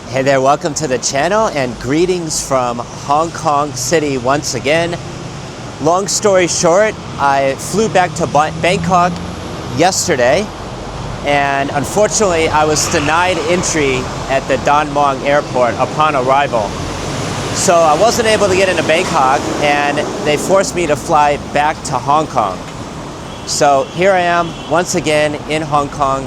Hey there, welcome to the channel and greetings from Hong Kong City once again. Long story short, I flew back to Bangkok yesterday and unfortunately I was denied entry at the Don Mueang airport upon arrival. So I wasn't able to get into Bangkok and they forced me to fly back to Hong Kong. So here I am once again in Hong Kong.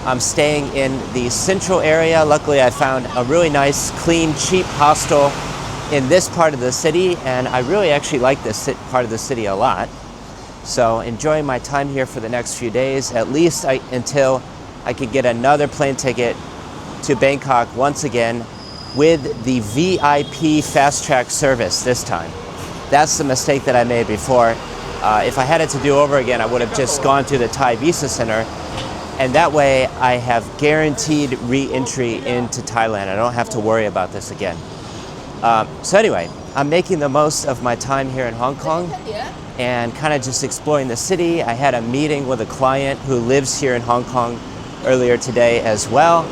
I'm staying in the central area. Luckily, I found a really nice, clean, cheap hostel in this part of the city, and I really actually like this part of the city a lot. So enjoying my time here for the next few days, at least until I could get another plane ticket to Bangkok once again with the VIP fast track service this time. That's the mistake that I made before. If I had it to do over again, I would have just gone to the Thai Visa Center. And that way I have guaranteed re-entry into Thailand. I don't have to worry about this again. So anyway, I'm making the most of my time here in Hong Kong and kind of just exploring the city. I had a meeting with a client who lives here in Hong Kong earlier today as well.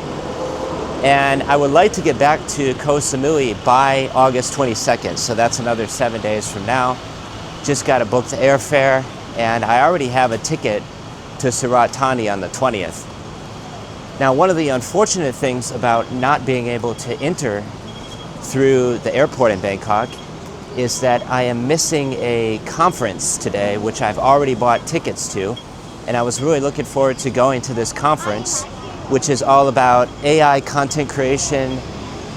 And I would like to get back to Koh Samui by August 22nd. So that's another 7 days from now. Just got to book the airfare and I already have a ticket to Surat Thani on the 20th. Now, one of the unfortunate things about not being able to enter through the airport in Bangkok is that I am missing a conference today, which I've already bought tickets to, and I was really looking forward to going to this conference, which is all about AI content creation,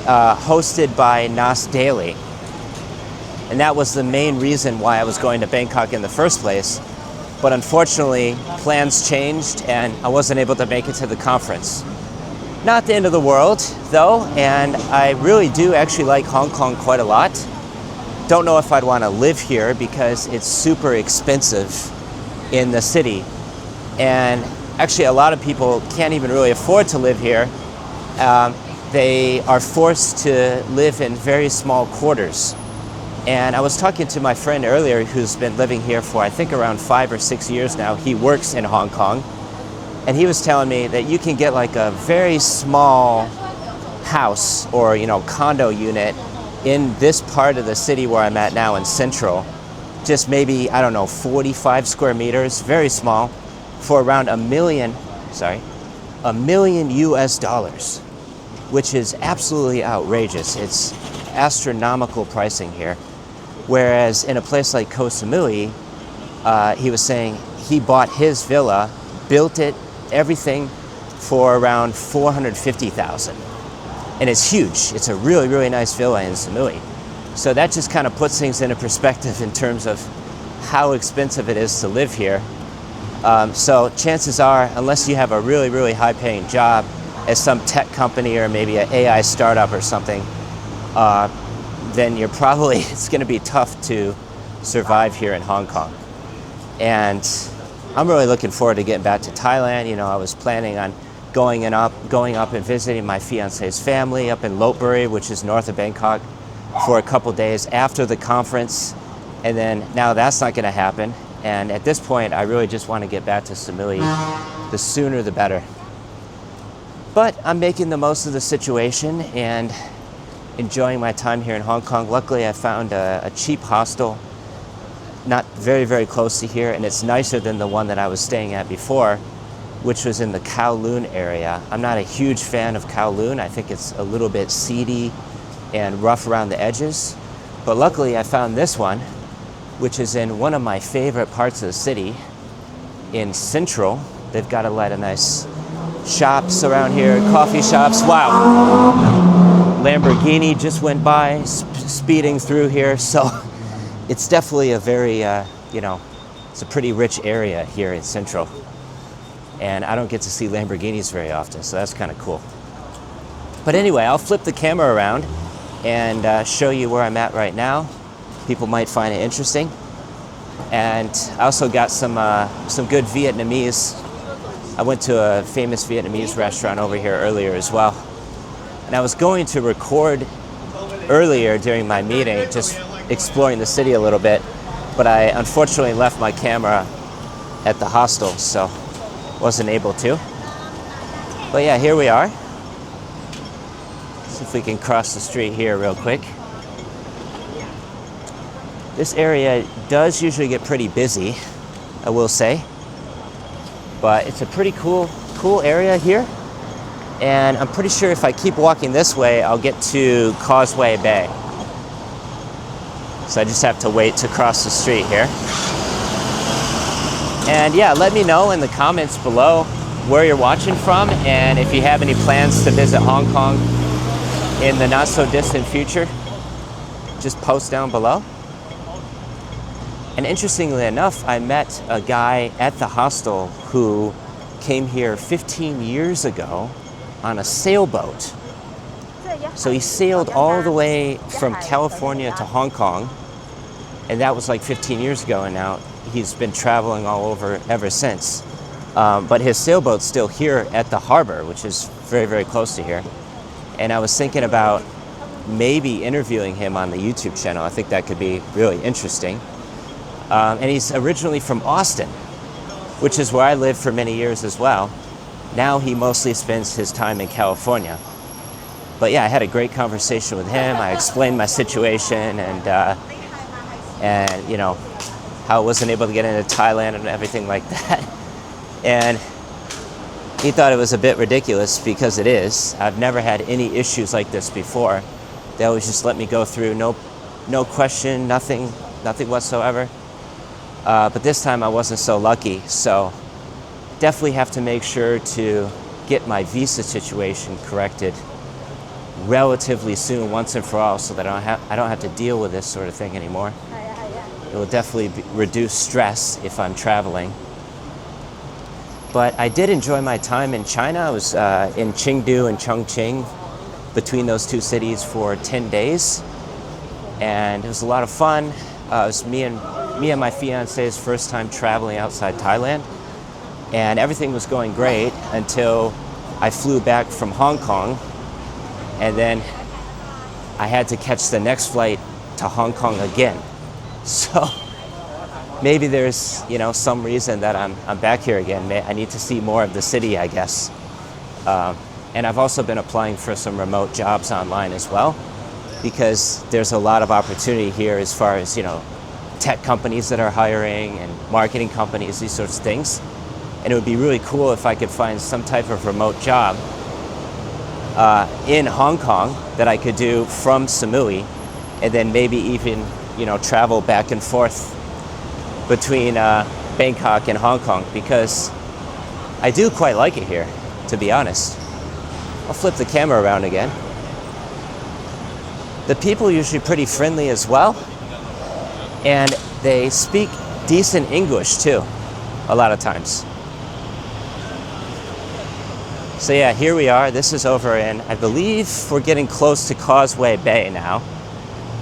hosted by Nas Daily. And that was the main reason why I was going to Bangkok in the first place. But unfortunately, plans changed and I wasn't able to make it to the conference. Not the end of the world, though, and I really do actually like Hong Kong quite a lot. Don't know if I'd want to live here because it's super expensive in the city. And actually, a lot of people can't even really afford to live here. They are forced to live in very small quarters. And I was talking to my friend earlier who's been living here for I think around 5 or 6 years now. He works in Hong Kong. And he was telling me that you can get like a very small house or, condo unit in this part of the city where I'm at now in Central. Just maybe, 45 square meters, very small, for around $1 million US dollars, which is absolutely outrageous. It's astronomical pricing here. Whereas in a place like Koh Samui, he was saying he bought his villa, built it, everything for around $450,000. And it's huge. It's a really, really nice villa in Samui. So that just kind of puts things into perspective in terms of how expensive it is to live here. So chances are, unless you have a really, really high paying job at some tech company or maybe an AI startup or something, then it's going to be tough to survive here in Hong Kong. And I'm really looking forward to getting back to Thailand. I was planning on going up and visiting my fiance's family up in Lopburi, which is north of Bangkok, for a couple days after the conference. And then now that's not going to happen. And at this point, I really just want to get back to Samui. The sooner the better. But I'm making the most of the situation and enjoying my time here in Hong Kong. Luckily, I found a cheap hostel, not very, very close to here, and it's nicer than the one that I was staying at before, which was in the Kowloon area. I'm not a huge fan of Kowloon. I think it's a little bit seedy and rough around the edges. But luckily, I found this one, which is in one of my favorite parts of the city, in Central. They've got a lot of nice shops around here, coffee shops. Wow. Lamborghini just went by, speeding through here. So it's definitely a very, it's a pretty rich area here in Central. And I don't get to see Lamborghinis very often, so that's kind of cool. But anyway, I'll flip the camera around and show you where I'm at right now. People might find it interesting. And I also got some good Vietnamese. I went to a famous Vietnamese restaurant over here earlier as well. And I was going to record earlier during my meeting, just exploring the city a little bit, but I unfortunately left my camera at the hostel, so wasn't able to. But yeah, here we are. See if we can cross the street here real quick. This area does usually get pretty busy, I will say. But it's a pretty cool area here. And I'm pretty sure if I keep walking this way, I'll get to Causeway Bay. So I just have to wait to cross the street here. And yeah, let me know in the comments below where you're watching from and if you have any plans to visit Hong Kong in the not so distant future. Just post down below. And interestingly enough, I met a guy at the hostel who came here 15 years ago on a sailboat. So he sailed all the way from California to Hong Kong, and that was like 15 years ago, and now he's been traveling all over ever since. But his sailboat's still here at the harbor, which is very, very close to here. And I was thinking about maybe interviewing him on the YouTube channel. I think that could be really interesting. And he's originally from Austin, which is where I lived for many years as well. Now he mostly spends his time in California. But yeah, I had a great conversation with him. I explained my situation and you know, how I wasn't able to get into Thailand and everything like that. And he thought it was a bit ridiculous because it is. I've never had any issues like this before. They always just let me go through, no question, nothing whatsoever. But this time I wasn't so lucky, so definitely have to make sure to get my visa situation corrected relatively soon, once and for all, so that I don't have to deal with this sort of thing anymore. It will definitely reduce stress if I'm traveling. But I did enjoy my time in China. I was in Chengdu and Chongqing, between those two cities for 10 days. And it was a lot of fun. It was me and my fiance's first time traveling outside Thailand. And everything was going great until I flew back from Hong Kong. And then I had to catch the next flight to Hong Kong again. So maybe there's, you know, some reason that I'm back here again. I need to see more of the city, I guess. And I've also been applying for some remote jobs online as well, because there's a lot of opportunity here as far as, you know, tech companies that are hiring and marketing companies, these sorts of things. And it would be really cool if I could find some type of remote job in Hong Kong that I could do from Samui, and then maybe even, you know, travel back and forth between Bangkok and Hong Kong, because I do quite like it here, to be honest. I'll flip the camera around again. The people are usually pretty friendly as well, and they speak decent English too, a lot of times. So yeah, here we are. This is over in, I believe we're getting close to Causeway Bay now.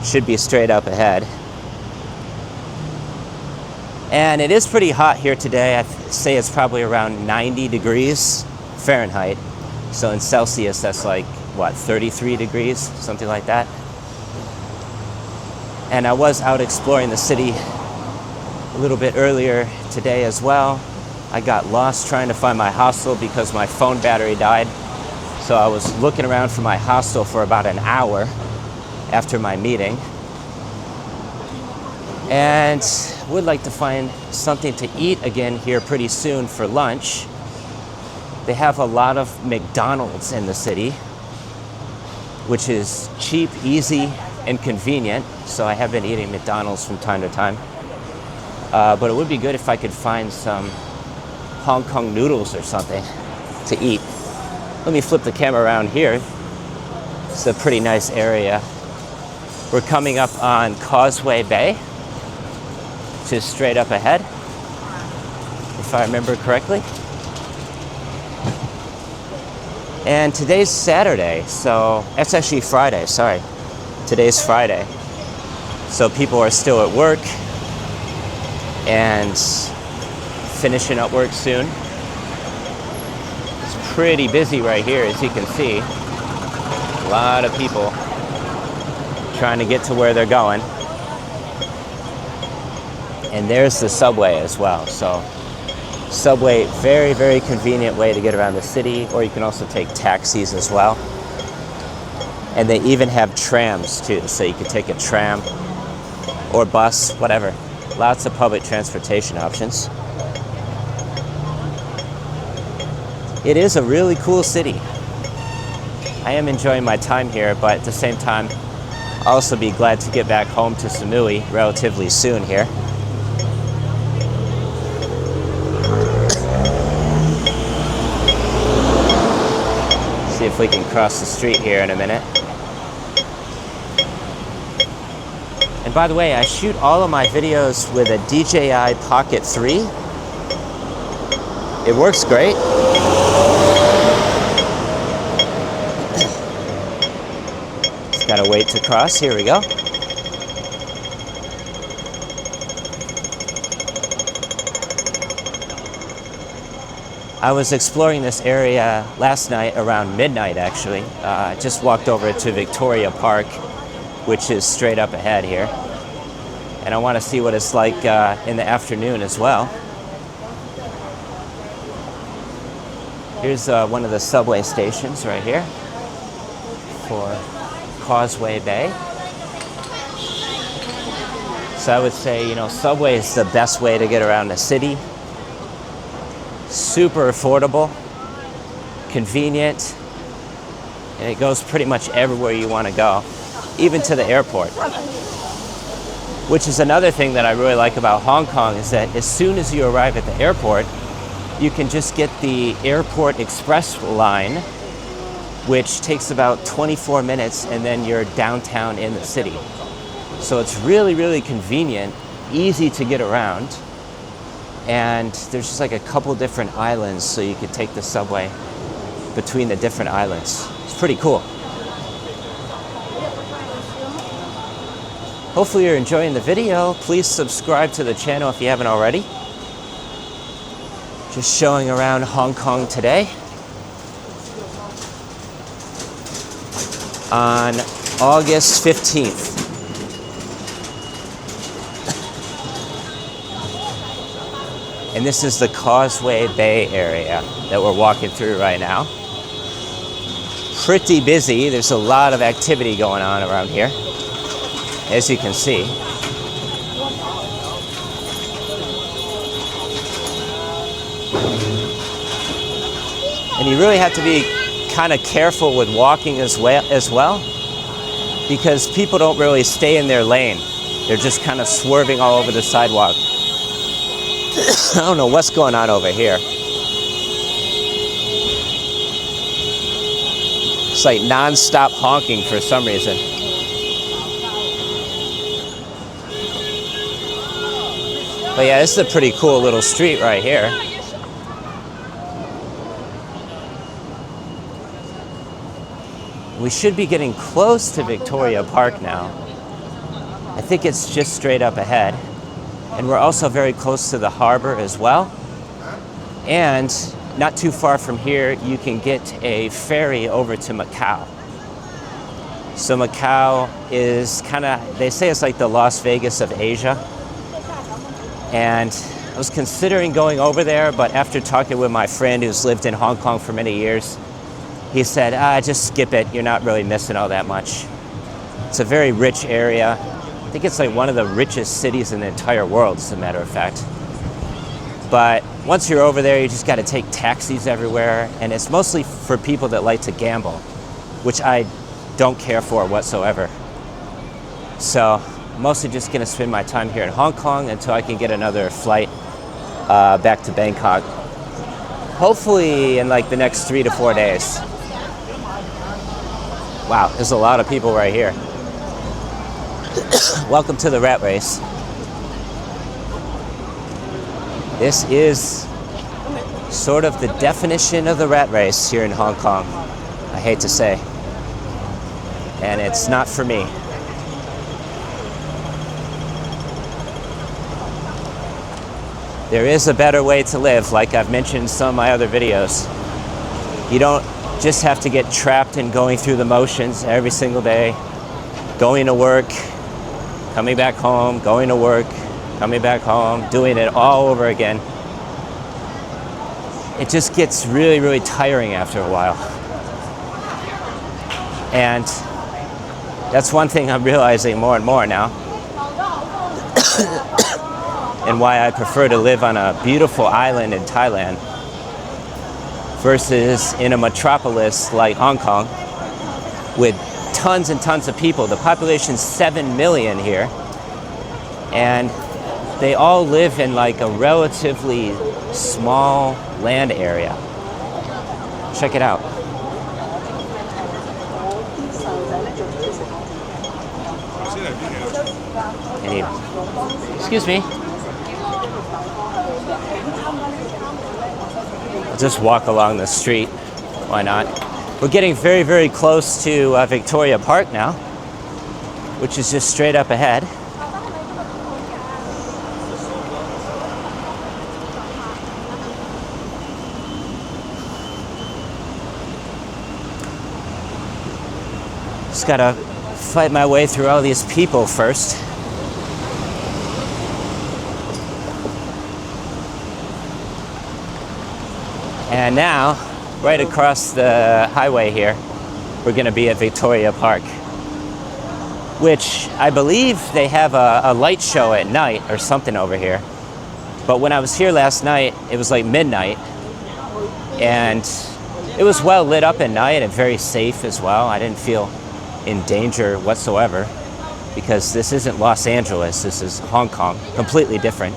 Should be straight up ahead. And it is pretty hot here today. I'd say it's probably around 90 degrees Fahrenheit. So in Celsius, that's like, what, 33 degrees, something like that. And I was out exploring the city a little bit earlier today as well. I got lost trying to find my hostel because my phone battery died. So I was looking around for my hostel for about an hour after my meeting. And would like to find something to eat again here pretty soon for lunch. They have a lot of McDonald's in the city, which is cheap, easy, and convenient. So I have been eating McDonald's from time to time. But it would be good if I could find some Hong Kong noodles or something to eat. Let me flip the camera around here. It's a pretty nice area. We're coming up on Causeway Bay, which is straight up ahead, if I remember correctly. And today's Saturday, so that's actually Friday, sorry. Today's Friday. So people are still at work and finishing up work soon. It's pretty busy right here, as you can see. A lot of people trying to get to where they're going. And there's the subway as well. So subway, very, very convenient way to get around the city, or you can also take taxis as well. And they even have trams too, so you could take a tram or bus, whatever. Lots of public transportation options. It is a really cool city. I am enjoying my time here, but at the same time, I'll also be glad to get back home to Samui relatively soon here. See if we can cross the street here in a minute. And by the way, I shoot all of my videos with a DJI Pocket 3. It works great. Just gotta wait to cross. Here we go. I was exploring this area last night around midnight, actually. I just walked over to Victoria Park, which is straight up ahead here. And I want to see what it's like in the afternoon as well. Here's one of the subway stations right here for Causeway Bay. So I would say, you know, subway is the best way to get around the city. Super affordable, convenient, and it goes pretty much everywhere you want to go, even to the airport. Which is another thing that I really like about Hong Kong, is that as soon as you arrive at the airport, you can just get the Airport Express line, which takes about 24 minutes, and then you're downtown in the city. So it's really, really convenient, easy to get around. And there's just like a couple different islands, so you could take the subway between the different islands. It's pretty cool. Hopefully you're enjoying the video. Please subscribe to the channel if you haven't already. Just showing around Hong Kong today on August 15th. And this is the Causeway Bay area that we're walking through right now. Pretty busy. There's a lot of activity going on around here, as you can see. And you really have to be kind of careful with walking as well, because people don't really stay in their lane. They're just kind of swerving all over the sidewalk. I don't know what's going on over here. It's like non-stop honking for some reason. But yeah, this is a pretty cool little street right here. We should be getting close to Victoria Park now. I think it's just straight up ahead. And we're also very close to the harbor as well. And not too far from here, you can get a ferry over to Macau. So Macau is kind of, they say it's like the Las Vegas of Asia. And I was considering going over there, but after talking with my friend who's lived in Hong Kong for many years, he said, just skip it. You're not really missing all that much. It's a very rich area. I think it's like one of the richest cities in the entire world, as a matter of fact. But once you're over there, you just got to take taxis everywhere, and it's mostly for people that like to gamble, which I don't care for whatsoever. So I'm mostly just going to spend my time here in Hong Kong until I can get another flight back to Bangkok. Hopefully in like the next 3 to 4 days. Wow, there's a lot of people right here. Welcome to the rat race. This is sort of the definition of the rat race here in Hong Kong, I hate to say. And it's not for me. There is a better way to live, like I've mentioned in some of my other videos. You don't just have to get trapped in going through the motions every single day, going to work, coming back home, going to work, coming back home, doing it all over again. It just gets really, really tiring after a while. And That's one thing I'm realizing more and more now. And why I prefer to live on a beautiful island in Thailand versus in a metropolis like Hong Kong with tons and tons of people. The population's 7 million here, and they all live in like a relatively small land area. Check it out. Excuse me. I'll just walk along the street. Why not? We're getting very, very close to Victoria Park now, which is just straight up ahead. Just gotta fight my way through all these people first. And now, right across the highway here, we're gonna be at Victoria Park, which I believe they have a light show at night or something over here. But when I was here last night, it was like midnight, and it was well lit up at night and very safe as well. I didn't feel in danger whatsoever, because this isn't Los Angeles, this is Hong Kong, completely different.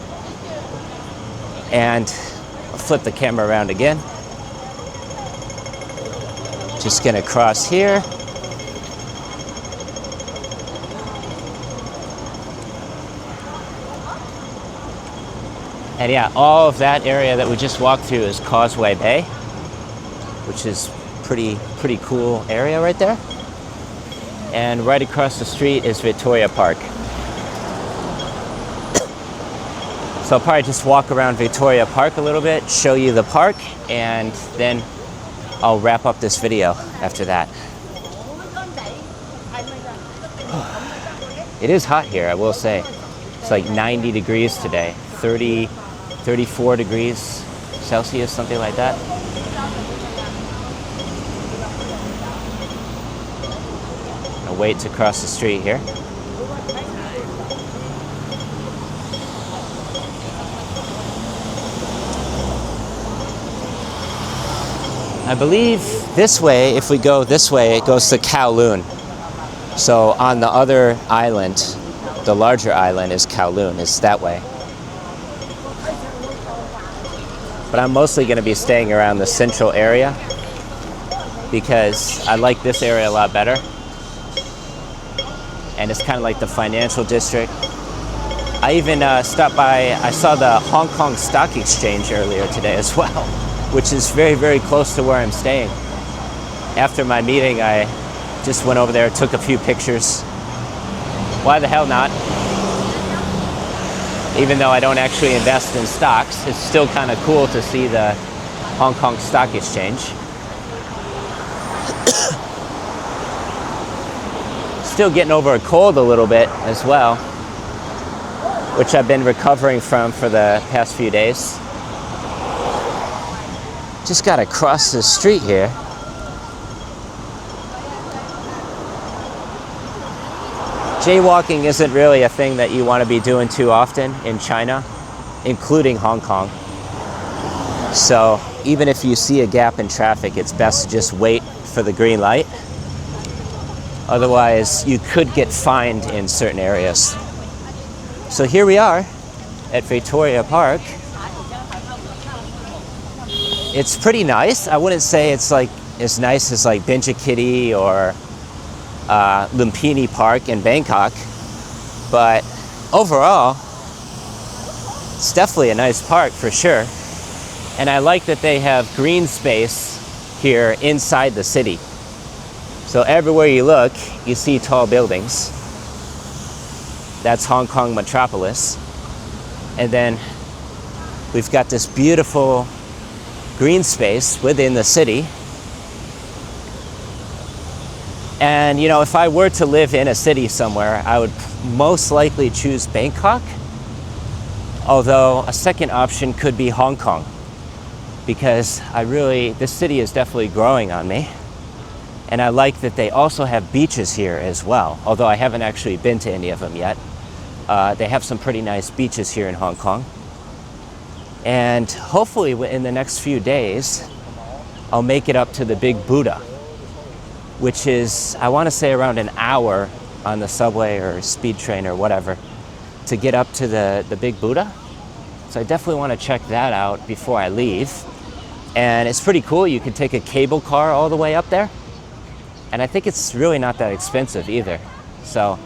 And I'll flip the camera around again. Just gonna cross here. And yeah, all of that area that we just walked through is Causeway Bay, which is pretty cool area right there. And right across the street is Victoria Park. So I'll probably just walk around Victoria Park a little bit, show you the park, and then I'll wrap up this video after that. It is hot here, I will say. It's like 90 degrees today, 34 degrees Celsius, something like that. I'll wait to cross the street here. I believe this way, if we go this way, it goes to Kowloon. So on the other island, the larger island is Kowloon, it's that way. But I'm mostly going to be staying around the central area because I like this area a lot better. And it's kind of like the financial district. I even stopped by, I saw the Hong Kong Stock Exchange earlier today as well, which is very close to where I'm staying. After my meeting, I just went over there, took a few pictures. Why the hell not? Even though I don't actually invest in stocks, it's still kind of cool to see the Hong Kong Stock Exchange. Still getting over a cold a little bit as well, which I've been recovering from for the past few days. Just gotta cross the street here. Jaywalking isn't really a thing that you want to be doing too often in China, including Hong Kong. So even if you see a gap in traffic, it's best to just wait for the green light. Otherwise, you could get fined in certain areas. So here we are at Victoria Park. It's pretty nice. I wouldn't say it's like as nice as like Benjikiti or Lumpini Park in Bangkok, but overall, it's definitely a nice park for sure. And I like that they have green space here inside the city. So everywhere you look, you see tall buildings. That's Hong Kong metropolis. And then we've got this beautiful green space within the city. And you know, if I were to live in a city somewhere, I would most likely choose Bangkok. Although a second option could be Hong Kong, because this city is definitely growing on me. And I like that they also have beaches here as well, although I haven't actually been to any of them yet. They have some pretty nice beaches here in Hong Kong. And hopefully in the next few days, I'll make it up to the Big Buddha, which is, I want to say, around an hour on the subway or speed train or whatever to get up to the Big Buddha. So I definitely want to check that out before I leave. And it's pretty cool. You can take a cable car all the way up there. And I think it's really not that expensive either. So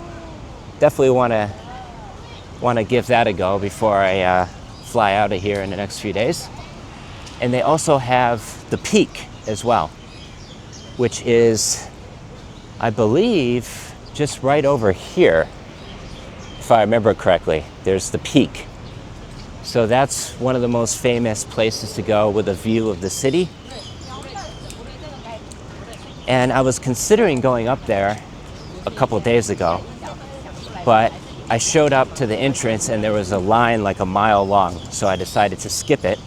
definitely want to give that a go before I fly out of here in the next few days. And they also have the Peak as well, which is, I believe, just right over here. If I remember correctly, there's the Peak. So that's one of the most famous places to go with a view of the city. And I was considering going up there a couple days ago, but I showed up to the entrance and there was a line like a mile long, so I decided to skip it.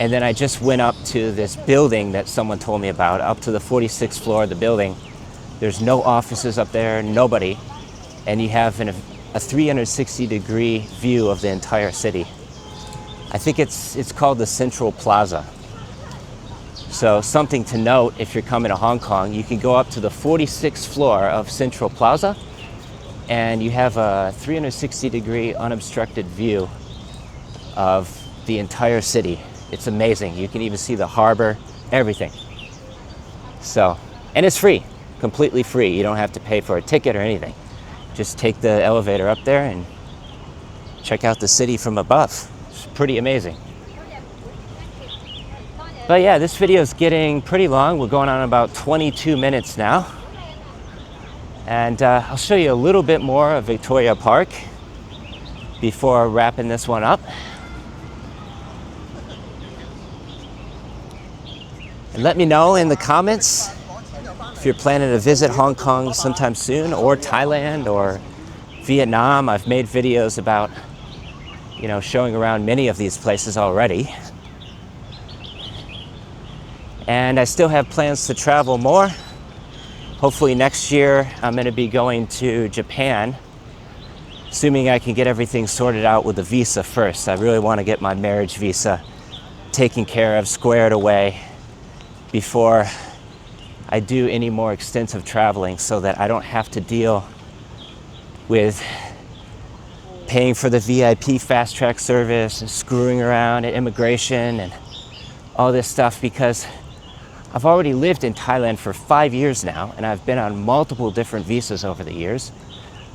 And then I just went up to this building that someone told me about, up to the 46th floor of the building. There's no offices up there, nobody, and you have a 360-degree view of the entire city. I think it's called the Central Plaza. So something to note if you're coming to Hong Kong, you can go up to the 46th floor of Central Plaza and you have a 360-degree unobstructed view of the entire city. It's amazing. You can even see the harbor, everything. So, and it's free, completely free. You don't have to pay for a ticket or anything. Just take the elevator up there and check out the city from above. It's pretty amazing. But yeah, this video is getting pretty long. We're going on about 22 minutes now. And I'll show you a little bit more of Victoria Park before wrapping this one up. And let me know in the comments if you're planning to visit Hong Kong sometime soon, or Thailand or Vietnam. I've made videos about, showing around many of these places already. And I still have plans to travel more. Hopefully next year I'm going to be going to Japan, assuming I can get everything sorted out with the visa first. I really want to get my marriage visa taken care of, squared away, before I do any more extensive traveling, so that I don't have to deal with paying for the VIP fast track service and screwing around at immigration and all this stuff, because I've already lived in Thailand for 5 years now, and I've been on multiple different visas over the years.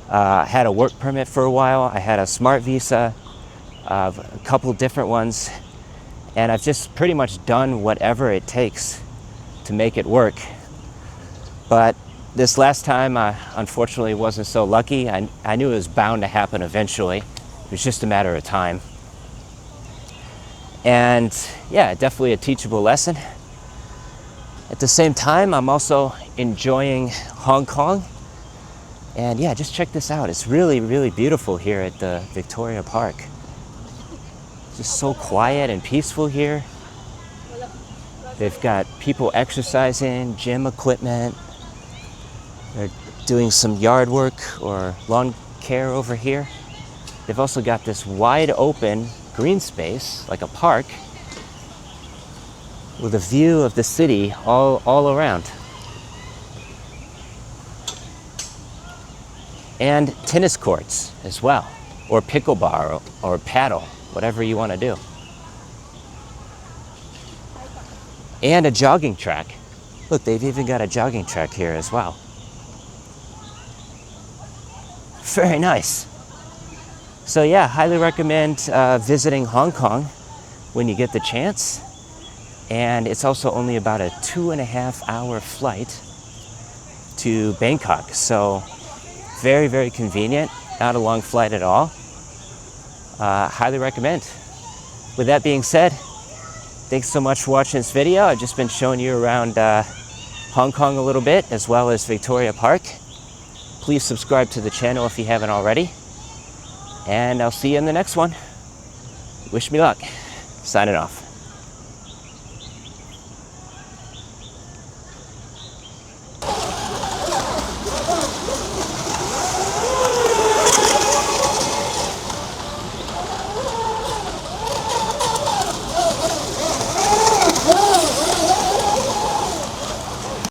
I had a work permit for a while, I had a smart visa, a couple different ones, and I've just pretty much done whatever it takes to make it work. But this last time, I unfortunately wasn't so lucky. I knew it was bound to happen eventually. It was just a matter of time. And yeah, definitely a teachable lesson. At the same time, I'm also enjoying Hong Kong. And yeah, just check this out. It's really, really beautiful here at the Victoria Park. It's just so quiet and peaceful here. They've got people exercising, gym equipment. They're doing some yard work or lawn care over here. They've also got this wide open green space, like a park, with a view of the city all around. And tennis courts as well, or pickleball or paddle, whatever you want to do. And a jogging track. Look, they've even got a jogging track here as well. Very nice. So yeah, highly recommend visiting Hong Kong when you get the chance. And it's also only about a 2.5-hour flight to Bangkok. So very, very convenient, not a long flight at all. Highly recommend. With that being said, thanks so much for watching this video. I've just been showing you around Hong Kong a little bit, as well as Victoria Park. Please subscribe to the channel if you haven't already. And I'll see you in the next one. Wish me luck. Signing off.